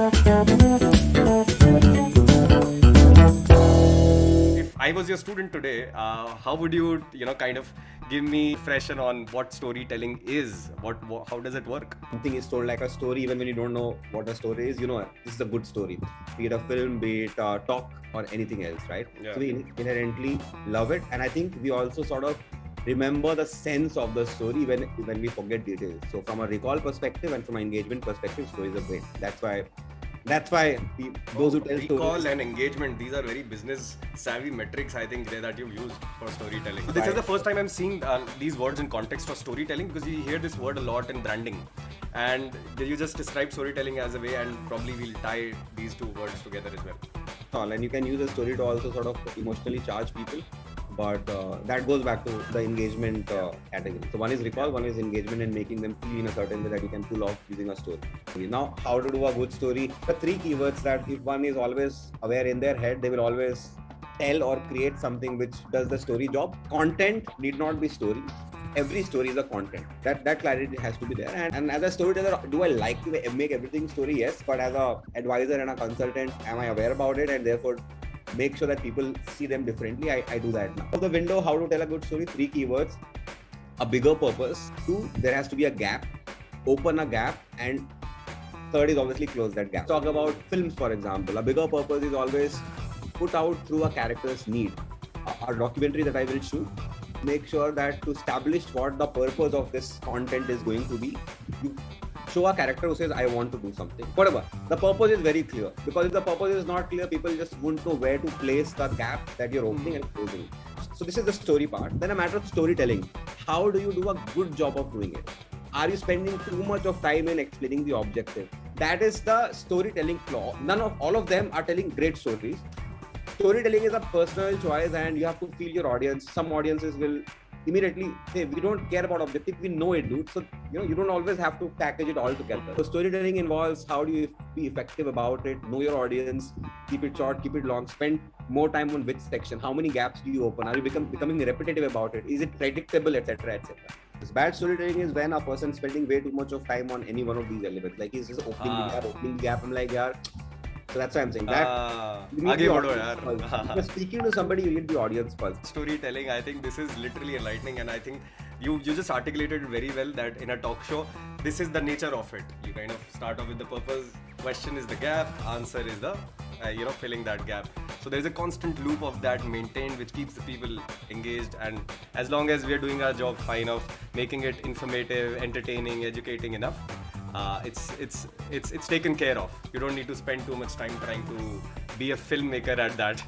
If I was your student today, how would you, kind of give me impression on what storytelling is? How does it work? Something is told like a story, even when you don't know what a story is, this is a good story. Be it a film, be it a talk, or anything else, right? Yeah. So we inherently love it, and I think we also sort of remember the sense of the story when we forget details. So from a recall perspective and from an engagement perspective, stories are great. That's why those who tell Recall stories. and engagement, these are very business savvy metrics, I think, that you've used for storytelling. This is the first time I'm seeing these words in context of storytelling, because you hear this word a lot in branding. And you just describe storytelling as a way, and probably we'll tie these two words together as well. And you can use a story to also sort of emotionally charge people, but that goes back to the engagement category. So one is recall, one is engagement, and making them feel in a certain way that you can pull off using a story. Now, how to do a good story? The three keywords that if one is always aware in their head, they will always tell or create something which does the story job. Content need not be story. Every story is a content. That clarity has to be there. And as a storyteller, do I like to make everything story? Yes. But as a advisor and a consultant, am I aware about it, and therefore make sure that people see them differently? I do that now. The window, how to tell a good story, three keywords: a bigger purpose. Two, there has to be a gap, open a gap, and third is obviously close that gap. Talk about films, for example. A bigger purpose is always put out through a character's need. A documentary that I will shoot, make sure that to establish what the purpose of this content is going to be, you show a character who says, I want to do something. Whatever. The purpose is very clear. Because if the purpose is not clear, people just won't know where to place the gap that you're opening and closing. So this is the story part. Then a matter of storytelling. How do you do a good job of doing it? Are you spending too much of time in explaining the objective? That is the storytelling flaw. All of them are telling great stories. Storytelling is a personal choice, and you have to feel your audience. Some audiences will immediately say, we don't care about objective, we know it, dude. So you don't always have to package it all together. So storytelling involves how do you be effective about it, know your audience, keep it short, keep it long, spend more time on which section, how many gaps do you open, are you becoming repetitive about it, is it predictable, etc., etc. This bad storytelling is when a person spending way too much of time on any one of these elements, like he's just opening the gap. I'm like, yeah. So that's why I'm saying that. If you're speaking to somebody, you need the audience first. Storytelling, I think this is literally enlightening, and I think you just articulated it very well that in a talk show, this is the nature of it. You kind of start off with the purpose, question is the gap, answer is the filling that gap. So there's a constant loop of that maintained, which keeps the people engaged, and as long as we're doing our job fine of making it informative, entertaining, educating enough, it's taken care of. You don't need to spend too much time trying to be a filmmaker at that.